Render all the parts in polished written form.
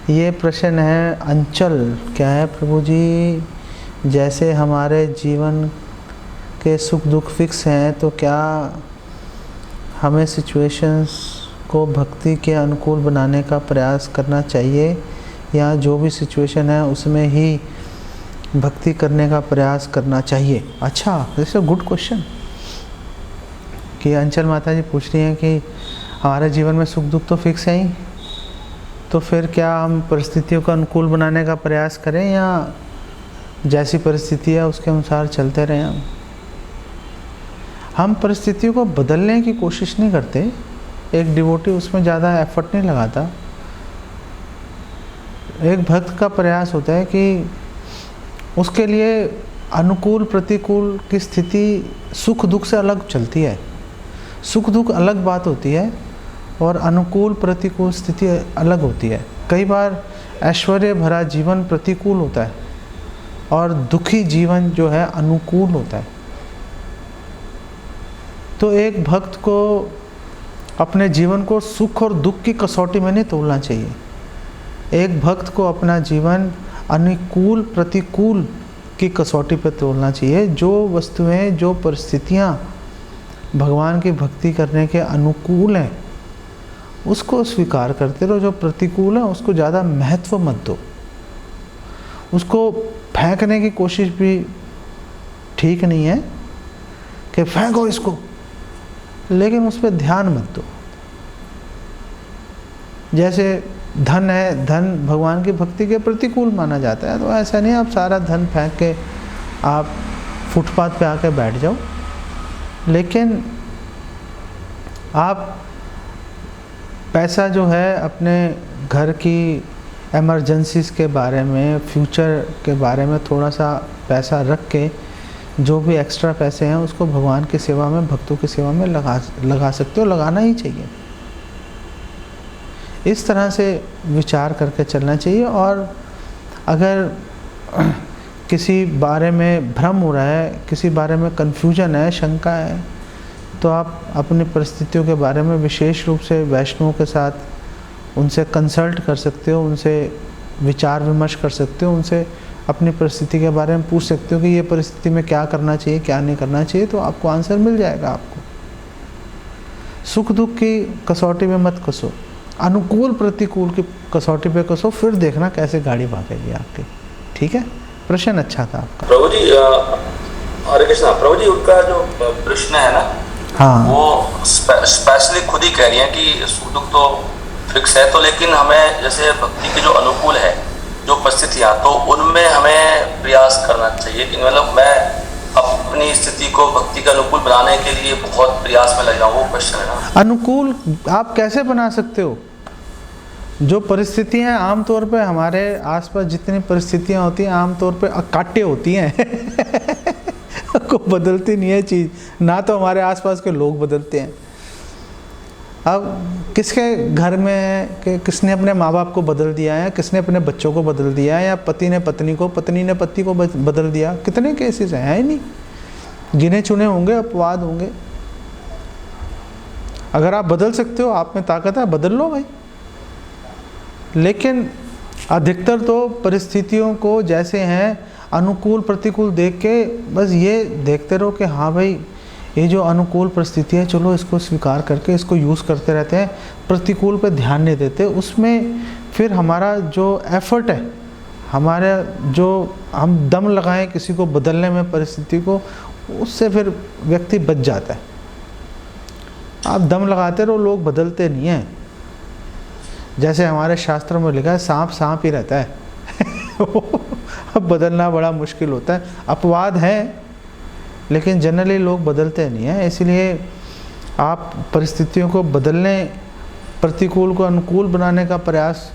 ये प्रश्न है अंचल, क्या है प्रभु जी? जैसे हमारे जीवन के सुख दुख फिक्स हैं, तो क्या हमें सिचुएशंस को भक्ति के अनुकूल बनाने का प्रयास करना चाहिए, या जो भी सिचुएशन है उसमें ही भक्ति करने का प्रयास करना चाहिए? अच्छा, दिस अ गुड क्वेश्चन। कि अंचल माता जी पूछ रही हैं कि हमारे जीवन में सुख दुख तो फिक्स है ही, तो फिर क्या हम परिस्थितियों को अनुकूल बनाने का प्रयास करें, या जैसी परिस्थिति है उसके अनुसार चलते रहें? हम परिस्थितियों को बदलने की कोशिश नहीं करते। एक डिवोटी उसमें ज़्यादा एफर्ट नहीं लगाता। एक भक्त का प्रयास होता है कि उसके लिए अनुकूल प्रतिकूल की स्थिति सुख दुख से अलग चलती है। सुख दुख अलग बात होती है और अनुकूल प्रतिकूल स्थिति अलग होती है। कई बार ऐश्वर्य भरा जीवन प्रतिकूल होता है और दुखी जीवन जो है अनुकूल होता है। तो एक भक्त को अपने जीवन को सुख और दुख की कसौटी में नहीं तोलना चाहिए। एक भक्त को अपना जीवन अनुकूल प्रतिकूल की कसौटी पर तोलना चाहिए। जो वस्तुएं, जो परिस्थितियां भगवान की भक्ति करने के अनुकूल हैं उसको स्वीकार करते रहो। जो प्रतिकूल है उसको ज़्यादा महत्व मत दो। उसको फेंकने की कोशिश भी ठीक नहीं है कि फेंको इसको, लेकिन उस पर ध्यान मत दो। जैसे धन है, धन भगवान की भक्ति के प्रतिकूल माना जाता है, तो ऐसा नहीं आप सारा धन फेंक के आप फुटपाथ पे आके बैठ जाओ। लेकिन आप पैसा जो है अपने घर की इमरजेंसीज के बारे में, फ्यूचर के बारे में थोड़ा सा पैसा रख के जो भी एक्स्ट्रा पैसे हैं उसको भगवान की सेवा में, भक्तों की सेवा में लगा सकते हो, लगाना ही चाहिए। इस तरह से विचार करके चलना चाहिए। और अगर किसी बारे में भ्रम हो रहा है, किसी बारे में कन्फ्यूजन है, शंका है, तो आप अपनी परिस्थितियों के बारे में विशेष रूप से वैष्णवों के साथ उनसे कंसल्ट कर सकते हो, उनसे विचार विमर्श कर सकते हो, उनसे अपनी परिस्थिति के बारे में पूछ सकते हो कि ये परिस्थिति में क्या करना चाहिए, क्या नहीं करना चाहिए, तो आपको आंसर मिल जाएगा। आपको सुख दुख की कसौटी में मत कसो, अनुकूल प्रतिकूल की कसौटी पे कसो, फिर देखना कैसे गाड़ी भागेगी आपकी। ठीक है, प्रश्न अच्छा था आपका। प्रभु जी, हरे कृष्णा। प्रभु जी, उनका जो प्रश्न है ना, हाँ, वो स्पेशली खुद ही कह रही हैं कि सुख दुख तो फिक्स है, तो लेकिन हमें जैसे भक्ति की जो अनुकूल है जो परिस्थितियाँ, तो उनमें हमें प्रयास करना चाहिए। कि मतलब मैं अपनी स्थिति को भक्ति के अनुकूल बनाने के लिए बहुत प्रयास में लग रहा हूँ, वो क्वेश्चन है ना। अनुकूल आप कैसे बना सकते हो? जो परिस्थितियाँ आमतौर पे हमारे आसपास जितनी परिस्थितियाँ होती हैं आमतौर पे अकाट्य होती हैं को बदलती नहीं है चीज़, ना तो हमारे आसपास के लोग बदलते हैं। अब किसके घर में कि किसने अपने माँ बाप को बदल दिया है, किसने अपने बच्चों को बदल दिया है, या पति ने पत्नी को, पत्नी ने पति को बदल दिया? कितने केसेस हैं ही नहीं, गिने चुने होंगे, अपवाद होंगे। अगर आप बदल सकते हो, आप में ताकत है, बदल लो भाई। लेकिन अधिकतर तो परिस्थितियों को जैसे हैं अनुकूल प्रतिकूल देख के बस ये देखते रहो कि हाँ भाई ये जो अनुकूल परिस्थिति है, चलो इसको स्वीकार करके इसको यूज़ करते रहते हैं, प्रतिकूल पे ध्यान नहीं देते। उसमें फिर हमारा जो एफर्ट है, हमारा जो हम दम लगाएं किसी को बदलने में परिस्थिति को, उससे फिर व्यक्ति बच जाता है। आप दम लगाते रहो, लोग बदलते नहीं हैं। जैसे हमारे शास्त्रों में लिखा है, सांप सांप ही रहता है अब बदलना बड़ा मुश्किल होता है। अपवाद है लेकिन जनरली लोग बदलते नहीं हैं। इसलिए आप परिस्थितियों को बदलने, प्रतिकूल को अनुकूल बनाने का प्रयास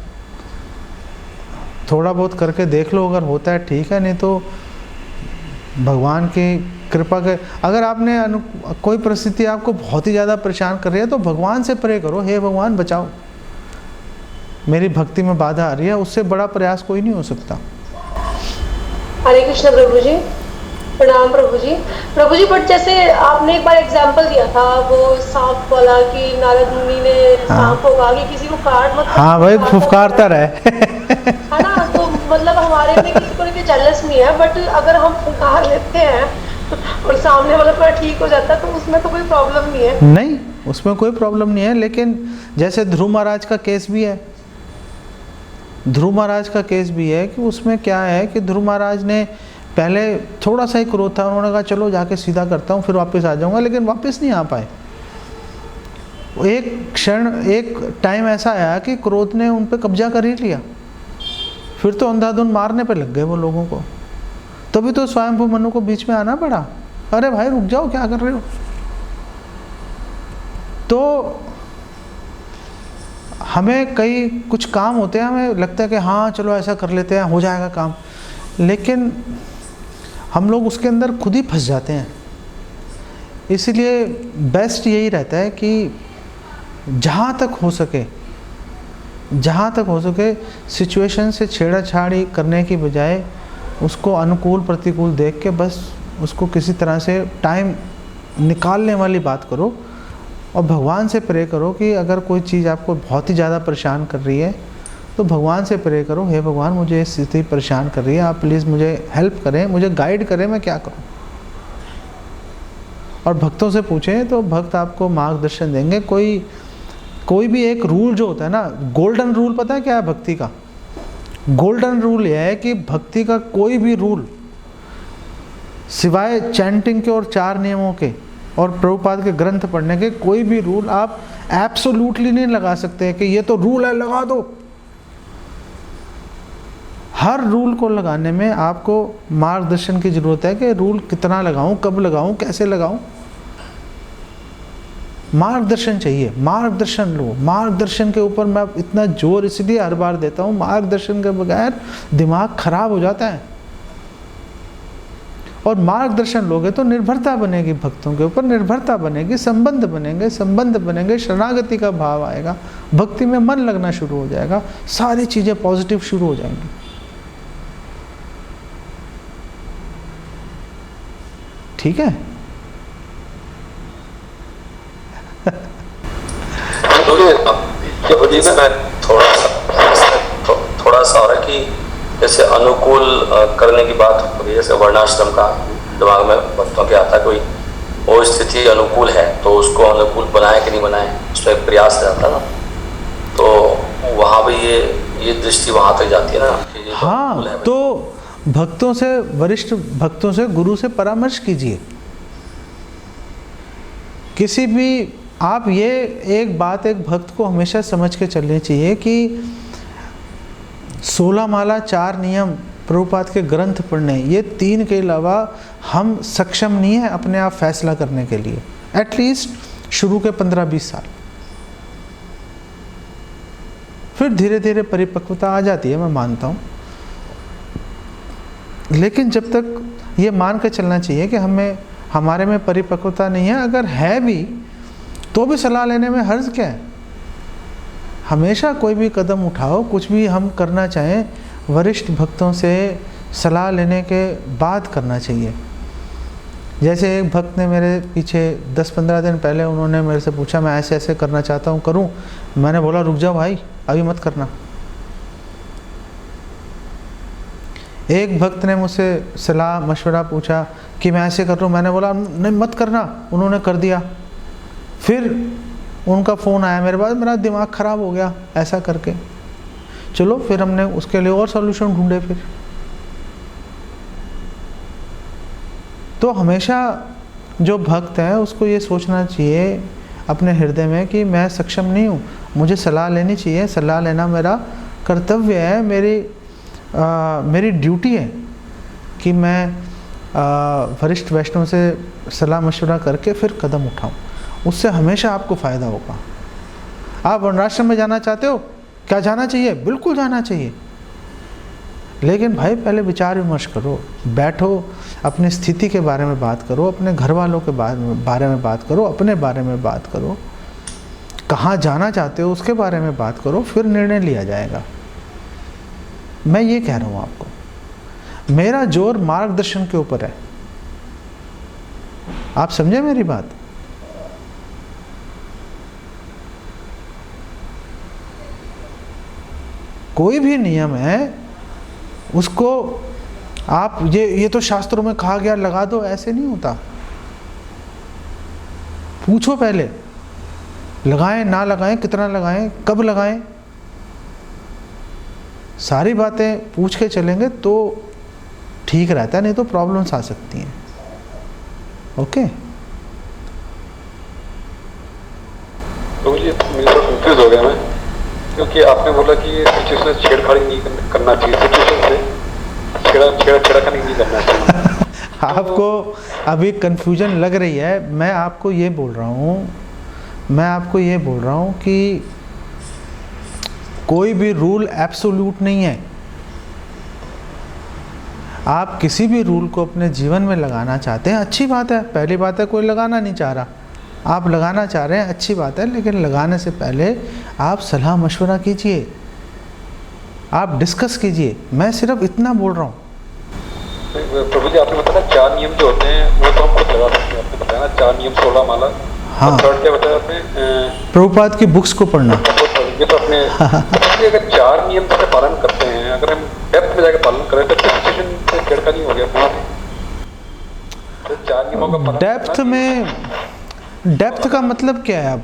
थोड़ा बहुत करके देख लो। अगर होता है ठीक है, नहीं तो भगवान की कृपा के, अगर आपने कोई परिस्थिति आपको बहुत ही ज़्यादा परेशान कर रही है तो भगवान से प्रे करो, हे भगवान बचाओ, मेरी भक्ति में बाधा आ रही है। उससे बड़ा प्रयास कोई नहीं हो सकता। हरे कृष्ण प्रभु जी, प्रणाम प्रभु जी। प्रभु जी, बट जैसे आपने एक बार एग्जांपल दिया था वो सांप वाला कि नारद मुनि ने सांप को कहा कि किसी को काट मत। हाँ भाई, फुफकारता रहे है ना, तो मतलब हमारे में किसी को भी जेलस नहीं है, बट अगर हम फुंकार लेते हैं और सामने वाला थोड़ा ठीक हो जाता है तो उसमें तो कोई प्रॉब्लम नहीं है। नहीं, उसमें कोई प्रॉब्लम नहीं है, लेकिन जैसे ध्रुव महाराज का केस भी है, ध्रुव महाराज का केस भी है कि उसमें क्या है कि ध्रुव महाराज ने पहले थोड़ा सा ही क्रोध था, उन्होंने कहा चलो जाके सीधा करता हूँ फिर वापस आ जाऊँगा, लेकिन वापस नहीं आ पाए। एक क्षण, एक टाइम ऐसा आया कि क्रोध ने उन पर कब्जा कर ही लिया, फिर तो अंधाधुंध मारने पे लग गए वो लोगों को। तभी तो स्वयंभू मनु को बीच में आना पड़ा, अरे भाई रुक जाओ, क्या कर रहे हो। तो हमें कई कुछ काम होते हैं, हमें लगता है कि हाँ चलो ऐसा कर लेते हैं, हो जाएगा काम, लेकिन हम लोग उसके अंदर खुद ही फंस जाते हैं। इसलिए बेस्ट यही रहता है कि जहाँ तक हो सके सिचुएशन से छेड़ाछाड़ी करने की बजाय उसको अनुकूल प्रतिकूल देख के बस उसको किसी तरह से टाइम निकालने वाली बात करो, और भगवान से प्रे करो कि अगर कोई चीज़ आपको बहुत ही ज़्यादा परेशान कर रही है तो भगवान से प्रे करो, हे भगवान मुझे ये स्थिति परेशान कर रही है, आप प्लीज़ मुझे हेल्प करें, मुझे गाइड करें, मैं क्या करूं। और भक्तों से पूछें तो भक्त आपको मार्गदर्शन देंगे। कोई भी एक रूल जो होता है ना, गोल्डन रूल, पता है क्या है भक्ति का? गोल्डन रूल यह है कि भक्ति का कोई भी रूल सिवाय चैंटिंग के और 4 नियमों के और प्रभुपाद के ग्रंथ पढ़ने के, कोई भी रूल आप एब्सोल्युटली नहीं लगा सकते कि ये तो रूल है लगा दो। हर रूल को लगाने में आपको मार्गदर्शन की जरूरत है कि रूल कितना लगाऊं, कब लगाऊं, कैसे लगाऊं। मार्गदर्शन चाहिए, मार्गदर्शन लो। मार्गदर्शन के ऊपर मैं इतना जोर इसलिए हर बार देता हूं, मार्गदर्शन के बगैर दिमाग खराब हो जाता है। और मार्गदर्शन लोगे तो निर्भरता बनेगी, भक्तों के ऊपर निर्भरता बनेगी, संबंध बनेंगे, शरणागति का भाव आएगा, भक्ति में मन लगना शुरू हो जाएगा, सारी चीजें पॉजिटिव शुरू हो जाएंगी। ठीक है? तो इसमें थोड़ा सा और है कि जैसे अनुकूल करने की बात हो रही है, जैसे वर्णाश्रम का दिमाग में भक्तों के आता है, कोई वो स्थिति अनुकूल है तो उसको अनुकूल बनाए कि नहीं बनाए, उसमें एक प्रयास रहता ना, तो वहाँ भी ये दृष्टि वहाँ तक जाती है ना कि ये हाँ, तो भक्तों से, वरिष्ठ भक्तों से, गुरु से परामर्श कीजिए। किसी भी आप ये एक बात एक भक्त को हमेशा समझ के चलनी चाहिए कि 16 माला, 4 नियम, प्रभुपाद के ग्रंथ पढ़ने, ये 3 के अलावा हम सक्षम नहीं है अपने आप फैसला करने के लिए, एटलीस्ट शुरू के 15-20 साल। फिर धीरे धीरे परिपक्वता आ जाती है, मैं मानता हूँ, लेकिन जब तक ये मान के चलना चाहिए कि हमारे में परिपक्वता नहीं है, अगर है भी तो भी सलाह लेने में हर्ज क्या है। हमेशा कोई भी कदम उठाओ, कुछ भी हम करना चाहें, वरिष्ठ भक्तों से सलाह लेने के बाद करना चाहिए। जैसे एक भक्त ने मेरे पीछे 10-15 दिन पहले उन्होंने मेरे से पूछा, मैं ऐसे ऐसे करना चाहता हूँ, करूँ? मैंने बोला रुक जाओ भाई, अभी मत करना। एक भक्त ने मुझसे सलाह मशवरा पूछा कि मैं ऐसे कर रहा हूँ, मैंने बोला नहीं मत करना, उन्होंने कर दिया। फिर उनका फ़ोन आया मेरे पास, मेरा दिमाग ख़राब हो गया ऐसा करके। चलो फिर हमने उसके लिए और सॉल्यूशन ढूंढे। फिर तो हमेशा जो भक्त है उसको ये सोचना चाहिए अपने हृदय में कि मैं सक्षम नहीं हूँ, मुझे सलाह लेनी चाहिए, सलाह लेना मेरा कर्तव्य है, मेरी ड्यूटी है कि मैं वरिष्ठ वैष्णव से सलाह मशवरा करके फिर कदम उठाऊं। उससे हमेशा आपको फ़ायदा होगा। आप वर्णाश्रम में जाना चाहते हो, क्या जाना चाहिए? बिल्कुल जाना चाहिए, लेकिन भाई पहले विचार विमर्श करो, बैठो, अपनी स्थिति के बारे में बात करो, अपने घर वालों के बारे में बात करो, अपने बारे में बात करो, कहाँ जाना चाहते हो उसके बारे में बात करो, फिर निर्णय लिया जाएगा। मैं ये कह रहा हूँ आपको, मेरा जोर मार्गदर्शन के ऊपर है। आप समझे मेरी बात? कोई भी नियम है उसको आप ये तो शास्त्रों में कहा गया लगा दो, ऐसे नहीं होता। पूछो पहले, लगाएं ना लगाएं, कितना लगाएं, कब लगाएं, सारी बातें पूछ के चलेंगे तो ठीक रहता है, नहीं तो प्रॉब्लम्स आ सकती हैं। ओके तो ये मेरा कंफ्यूज हो गया मैं, क्योंकि आपने बोला कि सिचुएशन से छेड़खानी नहीं करना चाहिए, सिचुएशन से छेड़खानी नहीं करना चाहिए। आपको अभी कंफ्यूजन लग रही है, मैं आपको ये बोल रहा हूँ कि कोई भी रूल एब्सोल्यूट नहीं है। आप किसी भी रूल को अपने जीवन में लगाना चाहते हैं, अच्छी बात है। पहली बात है कोई लगाना नहीं चाह रहा, आप लगाना चाह रहे हैं, अच्छी बात है, लेकिन लगाने से पहले आप सलाह मशवरा कीजिए, आप डिस्कस कीजिए। मैं सिर्फ इतना बोल रहा हूँ। प्रभु जी आपने बताया 4 नियम जो होते हैं वो तो हम खुद लगा सकते हैं, आपने बताया ना 4 नियम 16 माला। हाँ, थर्ड क्या बताया आपने? प्रभुपाद की बुक्स को पढ़ना। ये तो अपने अगर 4 नियम से पालन करते हैं, अगर हम डेप्थ में जाकर पालन करें तो सिचुएशन से छेड़खानी हो गया तो 4 नियमों का पालन। डेप्थ में, डेप्थ का मतलब क्या है? आप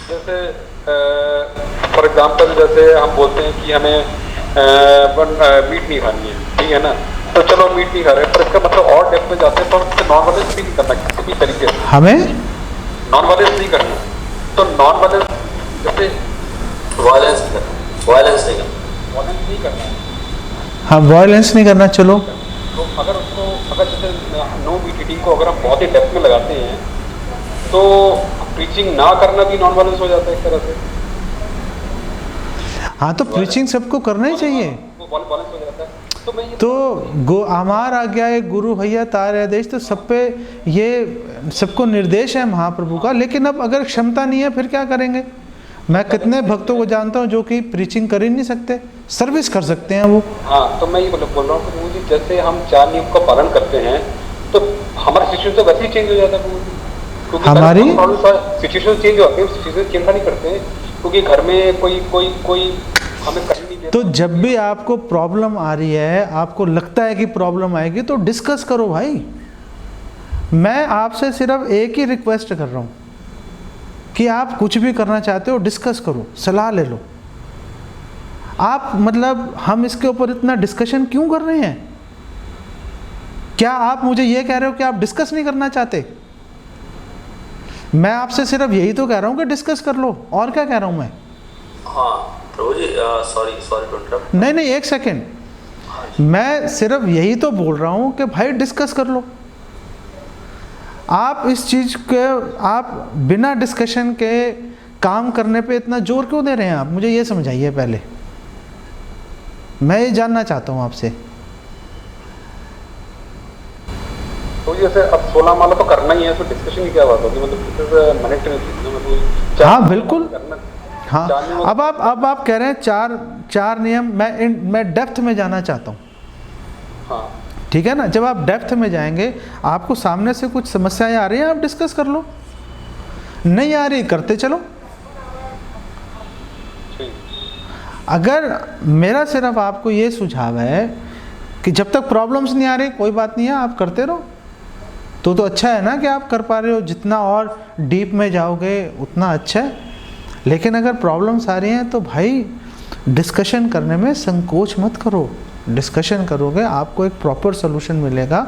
जैसे फॉर एग्जांपल जैसे हम बोलते हैं कि हमें मीट नहीं खानी है, ठीक है ना, तो चलो मीट नहीं खा रहे, पर इसका मतलब और डेप्थ में जाते हैं तो हमसे नॉन वायलेंस भी नहीं करना किसी भी तरीके से, हमें नॉन वायलेंस नहीं करना। तो नॉन वायलेंस जैसे वायलेंस नहीं करना, हाँ वायलेंस नहीं करना। चलो तो अगर जैसे नो मीट ईटिंग को अगर हम बहुत ही डेप्थ में लगाते हैं तो प्रीचिंग ना करना भी नॉन वायलेंस हो जाता है एक तरह से। हाँ, तो प्रीचिंग सबको करना ही चाहिए। वो वायलेंस हो जाता है। तो मैं तो अमार आज्ञा है गुरु भैया तारे आदेश, तो सब पे ये सबको निर्देश है महाप्रभु का। लेकिन अब अगर क्षमता नहीं है फिर क्या करेंगे? मैं कितने भक्तों को जानता हूँ जो कि प्रीचिंग कर ही नहीं सकते, सर्विस कर सकते हैं वो। हाँ, तो मैं ये बोल रहा हूँ कि मुझे जैसे हम 4 नियम का पालन करते हैं तो हमारा सिचुएशन तो वैसे ही चेंज हो जाता है, क्योंकि हमारी सिचुएशन चेंज होती है, सिचुएशन चेंज नहीं करते हैं क्योंकि घर में कोई हमें कहीं नहीं देता। तो जब भी आपको प्रॉब्लम आ रही है, आपको लगता है कि प्रॉब्लम आएगी, तो डिस्कस करो भाई। मैं आपसे सिर्फ एक ही रिक्वेस्ट कर रहा हूँ कि आप कुछ भी करना चाहते हो डिस्कस करो, सलाह ले लो। आप मतलब हम इसके ऊपर इतना डिस्कशन क्यों कर रहे हैं? क्या आप मुझे ये कह रहे हो कि आप डिस्कस नहीं करना चाहते? मैं आपसे सिर्फ यही तो कह रहा हूँ कि डिस्कस कर लो, और क्या कह रहा हूँ मैं? हाँ प्रभु जी, सॉरी टू इंटरप्ट। नहीं, एक सेकेंड, मैं सिर्फ यही तो बोल रहा हूँ कि भाई डिस्कस कर लो। आप इस चीज़ के आप बिना डिस्कशन के काम करने पे इतना जोर क्यों दे रहे हैं? आप मुझे ये समझाइए पहले, मैं ये जानना चाहता हूँ आपसे। तो जैसे अब 16 माला तो करना ही है, तो डिस्कशन की क्या बात होगी? मतलब मैंडेटरी। हाँ बिल्कुल, हाँ। अब आप कह रहे हैं चार नियम, मैं डेप्थ में जाना चाहता हूँ। हाँ ठीक है ना, जब आप डेप्थ में जाएंगे, आपको सामने से कुछ समस्याएं आ रही हैं, आप डिस्कस कर लो, नहीं आ रही करते चलो। अगर मेरा सिर्फ आपको ये सुझाव है कि जब तक प्रॉब्लम्स नहीं आ रही कोई बात नहीं है, आप करते रहो, तो अच्छा है ना कि आप कर पा रहे हो। जितना और डीप में जाओगे उतना अच्छा है। लेकिन अगर प्रॉब्लम्स आ रही हैं तो भाई डिस्कशन करने में संकोच मत करो। डिस्कशन करोगे आपको एक प्रॉपर सोल्यूशन मिलेगा,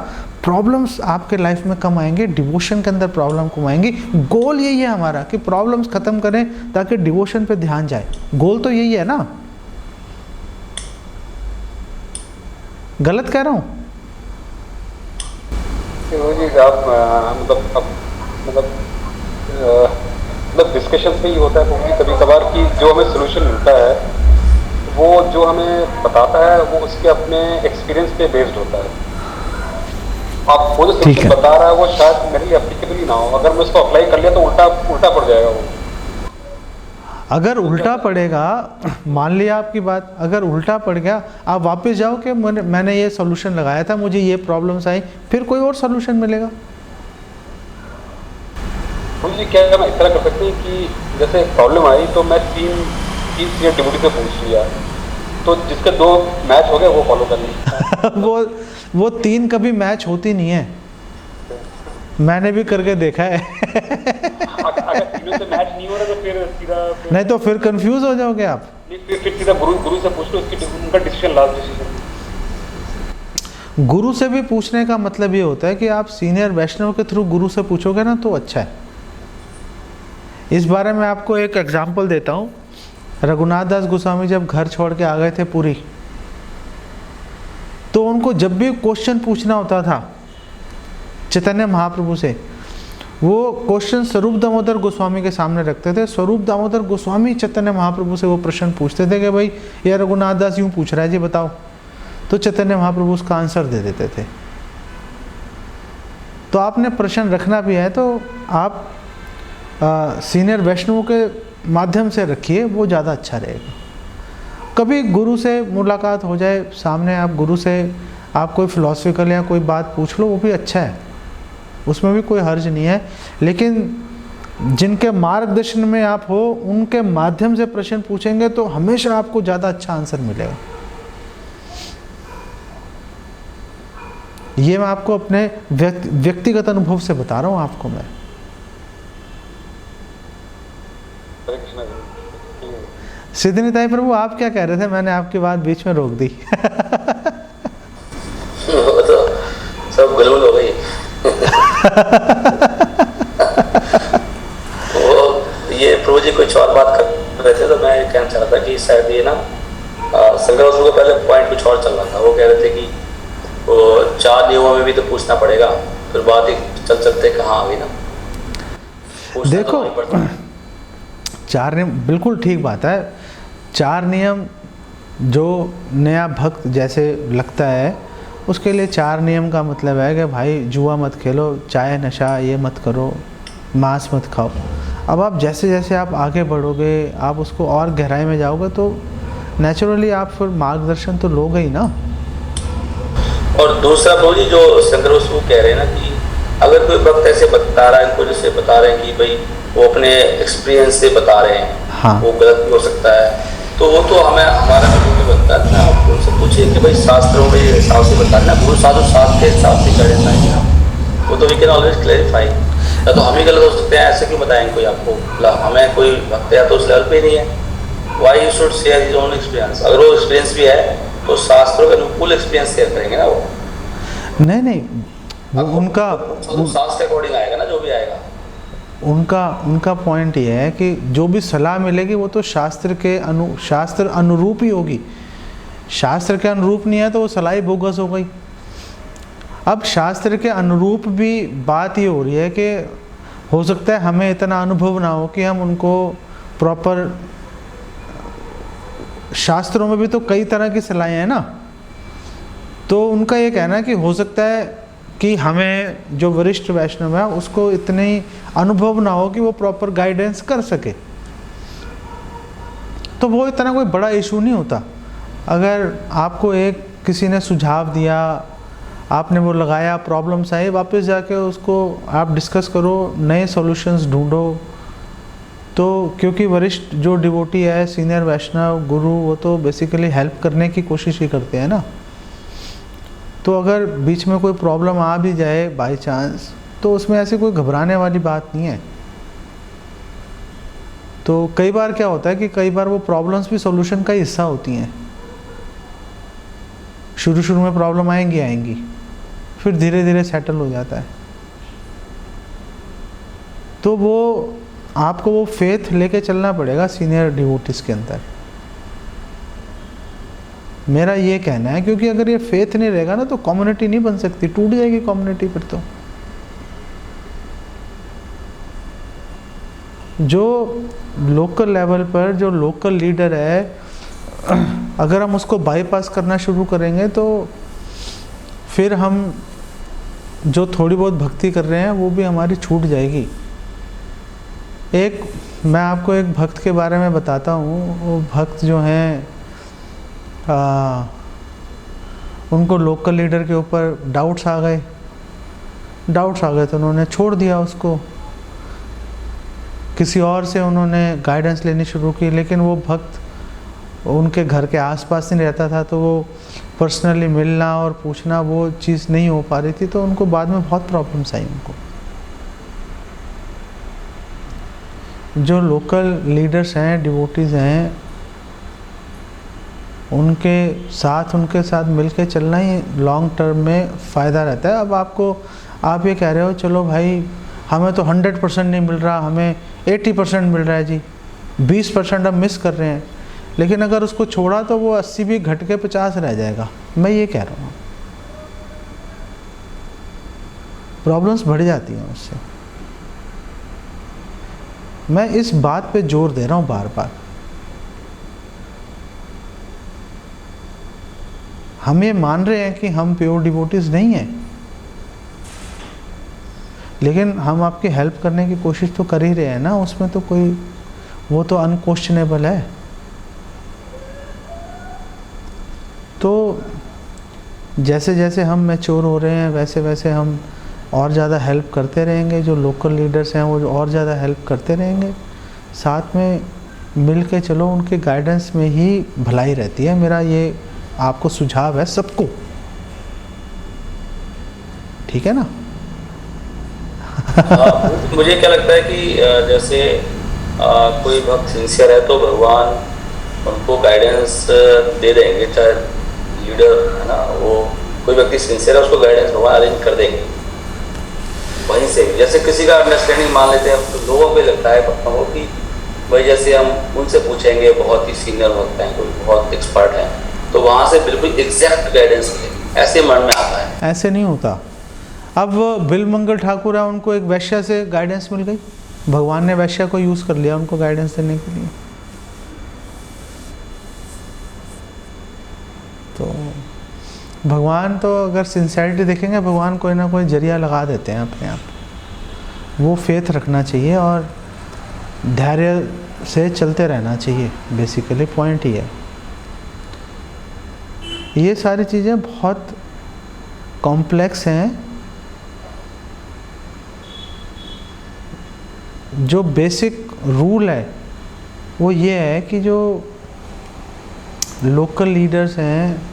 प्रॉब्लम्स आपके लाइफ में कम आएंगे, डिवोशन के अंदर प्रॉब्लम कम आएंगी। गोल यही है हमारा कि प्रॉब्लम्स खत्म करें ताकि डिवोशन पे ध्यान जाए। गोल तो यही है ना, गलत कह रहा हूँ? मतलब डिस्कशन में ही होता है क्योंकि कभी कभार की जो हमें सोल्यूशन मिलता है वो जो हमें बताता है वो उसके अपने एक्सपीरियंस पे बेस्ड होता है। आप वो जो सोल्यूशन बता रहा है वो शायद मेरे लिए एप्लीकेबल ही ना हो, अगर मैं उसको अप्लाई कर लिया तो उल्टा पड़ जाएगा वो। अगर उल्टा पड़ेगा, मान लिया आपकी बात, अगर उल्टा पड़ गया आप वापस जाओ कि मैंने ये सोल्यूशन लगाया था, मुझे ये प्रॉब्लम्स आई, फिर कोई और सोल्यूशन मिलेगा। मुझे क्या मैं इस तरह कर सकते हैं कि जैसे प्रॉब्लम आई तो मैं तीन डिवोटी से पूछ लिया, तो जिसके 2 मैच हो गए वो फॉलो कर लें। वो 3 कभी मैच होती नहीं है, मैंने भी करके देखा है। अगर तीनों से मैच नहीं हो रहा तो फिर सीधा नहीं तो फिर कंफ्यूज हो जाओगे आप। फिर सीधा गुरु से पूछ लो, उनका डिसीजन, लास्ट डिसीजन। गुरु से भी पूछने का मतलब ये होता है कि आप सीनियर वैष्णव के थ्रू गुरु से पूछोगे ना तो अच्छा है। इस बारे में आपको एक एग्जांपल देता हूँ। रघुनाथ दास गोस्वामी जब घर छोड़ के आ गए थे पुरी, तो उनको जब भी क्वेश्चन पूछना होता था चैतन्य महाप्रभु से, वो क्वेश्चन स्वरूप दामोदर गोस्वामी के सामने रखते थे। स्वरूप दामोदर गोस्वामी चैतन्य महाप्रभु से वो प्रश्न पूछते थे कि भाई ये रघुनाथ दास यूँ पूछ रहा है जी, बताओ। तो चैतन्य महाप्रभु उसका आंसर दे देते थे। तो आपने प्रश्न रखना भी है तो आप सीनियर वैष्णव के माध्यम से रखिए, वो ज़्यादा अच्छा रहेगा। कभी गुरु से मुलाकात हो जाए सामने, आप गुरु से आप कोई फिलॉसफिकल या कोई बात पूछ लो, वो भी अच्छा है, उसमें भी कोई हर्ज नहीं है। लेकिन जिनके मार्गदर्शन में आप हो उनके माध्यम से प्रश्न पूछेंगे तो हमेशा आपको ज़्यादा अच्छा आंसर मिलेगा। ये मैं आपको अपने व्यक्तिगत अनुभव से बता रहा हूँ आपको मैं। सिद्धनिताई प्रभु आप क्या कह रहे थे? मैंने आपकी बात बीच में रोक दी। वो तो सब गुलगुल हो गई। वो ये प्रभु जी कुछ और बात कर रहे थे तो मैं कहना चाह रहा था कि शायद ये ना शंकर को पहले पॉइंट कुछ और चल रहा था। वो कह रहे थे कि वो 4 नियमों में भी तो पूछना पड़ेगा, फिर बात ही चल चलते कहाँ आ गई ना। देखो 4 नियम बिल्कुल ठीक बात है। 4 नियम जो नया भक्त जैसे लगता है उसके लिए 4 नियम का मतलब है कि भाई जुआ मत खेलो, चाय नशा ये मत करो, मांस मत खाओ। अब आप जैसे जैसे आप आगे बढ़ोगे, आप उसको और गहराई में जाओगे तो नेचुरली आप फिर मार्गदर्शन तो लोगे ही ना। और दूसरा प्रभु जी जो शंकर वो कह रहे हैं ना कि अगर कोई भक्त ऐसे बता रहा है, इनको जैसे बता रहे हैं कि भाई वो अपने एक्सपीरियंस से बता रहे हैं, हाँ। वो गलत भी हो सकता है, तो वो तो हमें हमारा भी बनता है ना। आप उनसे पूछिए कि भाई शास्त्रों में हिसाब से बताना, गुरु साधु शास्त्र के हिसाब से कर देना है ना, वो तो वी कैन ऑलवेज क्लैरिफाई। या तो हम ही गलत हो सकते हैं, ऐसे क्यों बताएंगे कोई आपको? हमें कोई भक्त या तो उस लेवल पे नहीं है। Why you should share his own experience. अगर वो एक्सपीरियंस भी है तो शास्त्रों के अनुकूल एक्सपीरियंस शेयर करेंगे ना वो। नहीं वो उनका शास्त्र अकॉर्डिंग आएगा ना जो भी आएगा। उनका पॉइंट ये है कि जो भी सलाह मिलेगी वो तो शास्त्र अनुरूप ही होगी। शास्त्र के अनुरूप नहीं है तो वो सलाह ही बोगस हो गई। अब शास्त्र के अनुरूप भी बात ये हो रही है कि हो सकता है हमें इतना अनुभव ना हो कि हम उनको प्रॉपर, शास्त्रों में भी तो कई तरह की सलाहें हैं ना। तो उनका ये कहना है कि हो सकता है कि हमें जो वरिष्ठ वैष्णव है उसको इतनी अनुभव ना हो कि वो प्रॉपर गाइडेंस कर सके, तो वो इतना कोई बड़ा इशू नहीं होता। अगर आपको एक किसी ने सुझाव दिया, आपने वो लगाया, प्रॉब्लम्स आई, वापस जाके उसको आप डिस्कस करो, नए सॉल्यूशंस ढूंढो। तो क्योंकि वरिष्ठ जो डिवोटी है, सीनियर वैष्णव गुरु, वो तो बेसिकली हेल्प करने की कोशिश ही करते हैं ना। तो अगर बीच में कोई प्रॉब्लम आ भी जाए बाय चांस, तो उसमें ऐसी कोई घबराने वाली बात नहीं है। तो कई बार क्या होता है कि कई बार वो प्रॉब्लम्स भी सॉल्यूशन का हिस्सा होती हैं। शुरू में प्रॉब्लम आएंगी, फिर धीरे धीरे सेटल हो जाता है। तो वो आपको वो फेथ लेके चलना पड़ेगा सीनियर डिवोटीज के अंदर, मेरा ये कहना है। क्योंकि अगर ये फेथ नहीं रहेगा ना तो कम्युनिटी नहीं बन सकती, टूट जाएगी कम्युनिटी फिर तो। जो लोकल लेवल पर जो लोकल लीडर है, अगर हम उसको बाईपास करना शुरू करेंगे तो फिर हम जो थोड़ी बहुत भक्ति कर रहे हैं वो भी हमारी छूट जाएगी। मैं आपको एक भक्त के बारे में बताता हूँ। वो भक्त जो हैं उनको लोकल लीडर के ऊपर डाउट्स आ गए तो उन्होंने छोड़ दिया उसको, किसी और से उन्होंने गाइडेंस लेनी शुरू की। लेकिन वो भक्त उनके घर के आसपास नहीं रहता था, तो वो पर्सनली मिलना और पूछना वो चीज़ नहीं हो पा रही थी, तो उनको बाद में बहुत प्रॉब्लम्स आई उनको। जो लोकल लीडर्स हैं, डिवोटीज़ हैं, उनके साथ मिल के चलना ही लॉन्ग टर्म में फ़ायदा रहता है। अब आप ये कह रहे हो चलो भाई हमें तो 100% नहीं मिल रहा, हमें 80% मिल रहा है जी, 20% हम मिस कर रहे हैं, लेकिन अगर उसको छोड़ा तो वो 80 भी घट के 50 रह जाएगा। मैं ये कह रहा हूँ, प्रॉब्लम्स बढ़ जाती हैं उससे। मैं इस बात पे जोर दे रहा हूँ बार बार। हम ये मान रहे हैं कि हम प्योर डिवोटीज नहीं हैं, लेकिन हम आपकी हेल्प करने की कोशिश तो कर ही रहे हैं ना, उसमें तो कोई, वो तो अनक्वेश्चनेबल है। तो जैसे जैसे हम मैच्योर हो रहे हैं वैसे वैसे हम और ज़्यादा हेल्प करते रहेंगे, जो लोकल लीडर्स हैं वो और ज़्यादा हेल्प करते रहेंगे, साथ में मिल के चलो, उनके गाइडेंस में ही भलाई रहती है। मेरा ये आपको सुझाव है सबको, ठीक है ना? मुझे क्या लगता है कि जैसे कोई भक्त सिंसियर है तो भगवान उनको गाइडेंस दे देंगे, चाहे लीडर है ना, वो कोई व्यक्ति सिंसियर है उसको गाइडेंस भगवान अरेंज कर देंगे वहीं से। जैसे किसी का अंडरस्टैंडिंग मान लेते हैं, तो लोगों को लगता है भक्तों को कि भाई जैसे हम उनसे पूछेंगे, बहुत ही सीनियर भक्त हैं, कोई बहुत एक्सपर्ट हैं, तो वहाँ से बिल्कुल एग्जैक्ट गाइडेंस मिले, ऐसे मन में आता है। ऐसे नहीं होता। अब बिलमंगल ठाकुर है, उनको एक वैश्या से गाइडेंस मिल गई, भगवान ने वैश्या को यूज़ कर लिया उनको गाइडेंस देने के लिए। तो भगवान तो अगर सिंसियरिटी देखेंगे, भगवान कोई ना कोई जरिया लगा देते हैं अपने आप। वो फेथ रखना चाहिए और धैर्य से चलते रहना चाहिए, बेसिकली पॉइंट ही है। ये सारी चीज़ें बहुत कॉम्प्लेक्स हैं। जो बेसिक रूल है वो ये है कि जो लोकल लीडर्स हैं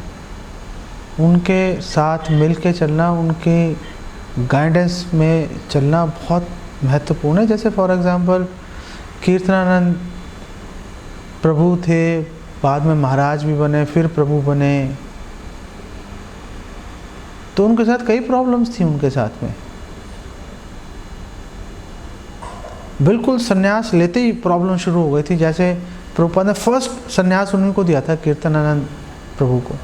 उनके साथ मिल के चलना, उनके गाइडेंस में चलना बहुत महत्वपूर्ण है। जैसे फॉर एग्ज़ाम्पल कीर्तनानंद प्रभु थे, बाद में महाराज भी बने, फिर प्रभु बने, तो उनके साथ कई प्रॉब्लम्स थी उनके साथ में। बिल्कुल संन्यास लेते ही प्रॉब्लम शुरू हो गई थी। जैसे प्रभुपाद ने फर्स्ट संन्यास उन्हीं को दिया था, कीर्तनानंद प्रभु को।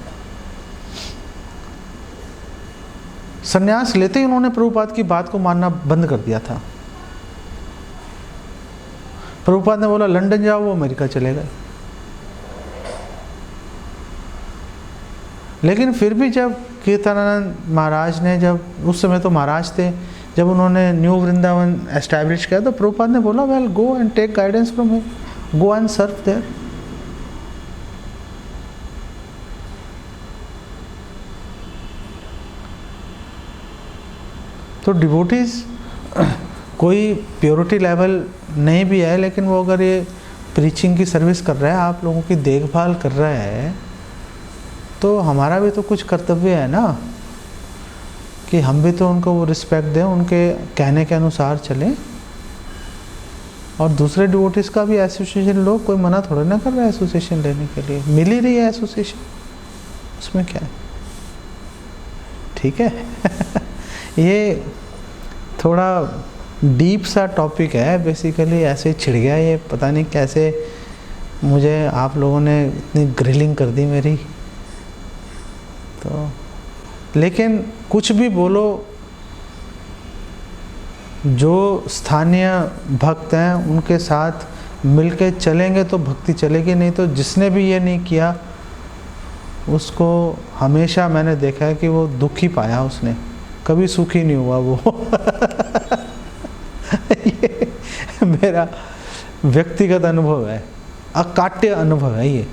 संन्यास लेते ही उन्होंने प्रभुपाद की बात को मानना बंद कर दिया था। प्रभुपाद ने बोला लंदन जाओ, वो अमेरिका चले गए। लेकिन फिर भी जब कीर्तनानंद महाराज ने, जब उस समय तो महाराज थे, जब उन्होंने न्यू वृंदावन एस्टैब्लिश किया, तो प्रभुपाद ने बोला well go and take guidance from him, go and serve there. तो डिवोटीज कोई प्योरिटी लेवल नहीं भी है, लेकिन वो अगर ये प्रीचिंग की सर्विस कर रहा है, आप लोगों की देखभाल कर रहा है, तो हमारा भी तो कुछ कर्तव्य है ना कि हम भी तो उनको वो रिस्पेक्ट दें, उनके कहने के अनुसार चलें। और दूसरे डिवोटीज का भी एसोसिएशन लो, कोई मना थोड़ा ना कर रहा है एसोसिएशन लेने के लिए, मिल ही रही है एसोसिएशन, उसमें क्या है, ठीक है। ये थोड़ा डीप सा टॉपिक है, बेसिकली ऐसे छिड़ गया ये, पता नहीं कैसे मुझे आप लोगों ने इतनी ग्रिलिंग कर दी मेरी। तो लेकिन कुछ भी बोलो, जो स्थानीय भक्त हैं उनके साथ मिलके चलेंगे तो भक्ति चलेगी, नहीं तो जिसने भी ये नहीं किया उसको हमेशा मैंने देखा है कि वो दुख ही पाया, उसने कभी सुखी नहीं हुआ वो। ये मेरा व्यक्तिगत अनुभव है, अकाट्य अनुभव है ये।